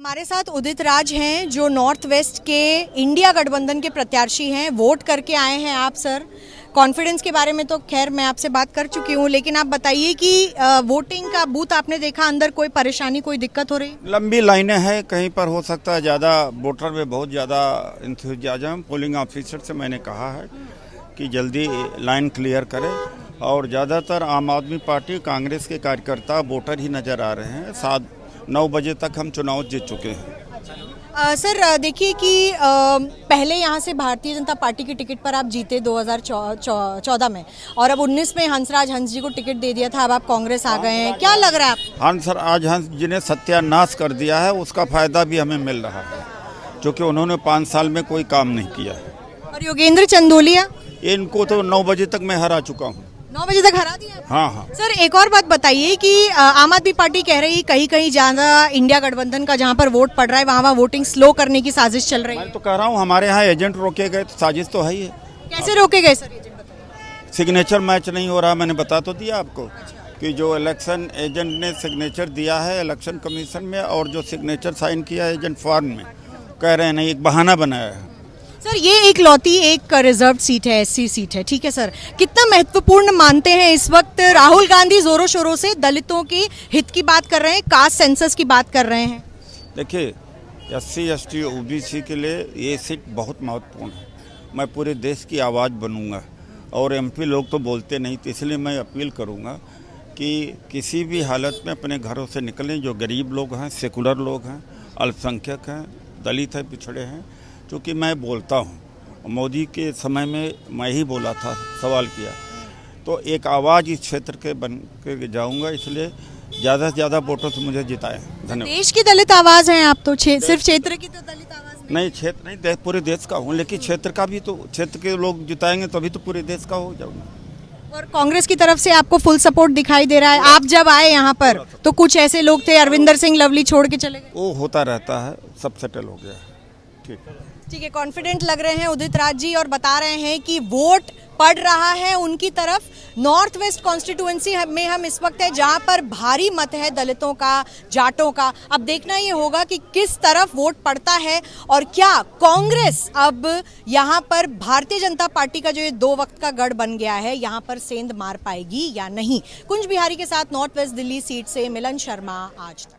हमारे साथ उदित राज हैं जो नॉर्थ वेस्ट के इंडिया गठबंधन के प्रत्याशी हैं। वोट करके आए हैं आप सर। कॉन्फिडेंस के बारे में तो खैर मैं आपसे बात कर चुकी हूं, लेकिन आप बताइए कि वोटिंग का बूथ आपने देखा, अंदर कोई परेशानी कोई दिक्कत हो रही? लंबी लाइनें हैं, कहीं पर हो सकता है ज़्यादा वोटर में बहुत ज़्यादा इंथुजियाज्म। पोलिंग ऑफिसर से मैंने कहा है कि जल्दी लाइन क्लियर करें और ज़्यादातर आम आदमी पार्टी कांग्रेस के कार्यकर्ता वोटर ही नज़र आ रहे हैं। 7-9 बजे तक हम चुनाव जीत चुके हैं। सर देखिए कि पहले यहाँ से भारतीय जनता पार्टी की टिकट पर आप जीते 2014 में, और अब 19 में हंसराज हंस जी को टिकट दे दिया था। अब आप कांग्रेस आ गए हैं, क्या लग रहा है आपको? हंसराज हंस जी ने सत्यानाश कर दिया है, उसका फायदा भी हमें मिल रहा है क्योंकि उन्होंने 5 साल में कोई काम नहीं किया है। और योगेंद्र चंदोलिया, इनको तो 9 बजे तक मैं हरा चुका हूँ। 9 बजे तक हरा दिया? हाँ। सर एक और बात बताइए कि आम आदमी पार्टी कह रही है कहीं कहीं ज्यादा इंडिया गठबंधन का जहां पर वोट पड़ रहा है वहां वोटिंग स्लो करने की साजिश चल रही है। मैं तो कह रहा हूँ हमारे यहाँ एजेंट रोके गए, तो साजिश तो है ही है। कैसे रोके गए सर एजेंट बताइए? सिग्नेचर मैच नहीं हो रहा, मैंने बता तो दिया आपको कि जो इलेक्शन एजेंट ने सिग्नेचर दिया है इलेक्शन कमीशन में और जो सिग्नेचर साइन किया है एजेंट फॉर्म में, कह रहे हैं नहीं, एक बहाना बनाया है। सर ये एक लौती एक रिजर्व सीट है, एससी सीट है, ठीक है सर। कितना महत्वपूर्ण मानते हैं इस वक्त? राहुल गांधी जोरों शोरों से दलितों के हित की बात कर रहे हैं, कास्ट सेंसस की बात कर रहे हैं। देखिए, SC ST OBC के लिए ये सीट बहुत महत्वपूर्ण है। मैं पूरे देश की आवाज़ बनूंगा और MP लोग तो बोलते नहीं, तो इसलिए मैं अपील करूंगा कि किसी भी हालत में अपने घरों से निकलें। जो गरीब लोग हैं, सेकुलर लोग हैं, अल्पसंख्यक हैं, दलित हैं, पिछड़े हैं। क्योंकि मैं बोलता हूँ, मोदी के समय में मैं ही बोला था, सवाल किया, तो एक आवाज़ इस क्षेत्र के बन के जाऊँगा, इसलिए ज़्यादा से ज़्यादा वोटों से मुझे जिताएं। धन्यवाद। देश की दलित आवाज़ हैं आप तो, सिर्फ क्षेत्र की तो दलित आवाज़ नहीं, क्षेत्र नहीं, पूरे देश का हूँ, लेकिन क्षेत्र का भी तो, क्षेत्र के लोग जिताएंगे तभी तो पूरे देश का हो जाऊँगा। और कांग्रेस की तरफ से आपको फुल सपोर्ट दिखाई दे रहा है? आप जब आए यहाँ पर तो कुछ ऐसे लोग थे, अरविंदर सिंह लवली छोड़ के चले गए। वो होता रहता है, सब सेटल हो गया है। ठीक है, कॉन्फिडेंट लग रहे हैं उदित राज जी और बता रहे हैं कि वोट पड़ रहा है उनकी तरफ। नॉर्थ वेस्ट कॉन्स्टिट्यूएंसी में हम इस वक्त है जहां पर भारी मत है दलितों का, जाटों का। अब देखना ये होगा कि किस तरफ वोट पड़ता है और क्या कांग्रेस अब यहां पर भारतीय जनता पार्टी का जो ये 2 वक्त का गढ़ बन गया है, यहां पर सेंध मार पाएगी या नहीं। कुंज बिहारी के साथ नॉर्थ वेस्ट दिल्ली सीट से मिलन शर्मा, आज तक।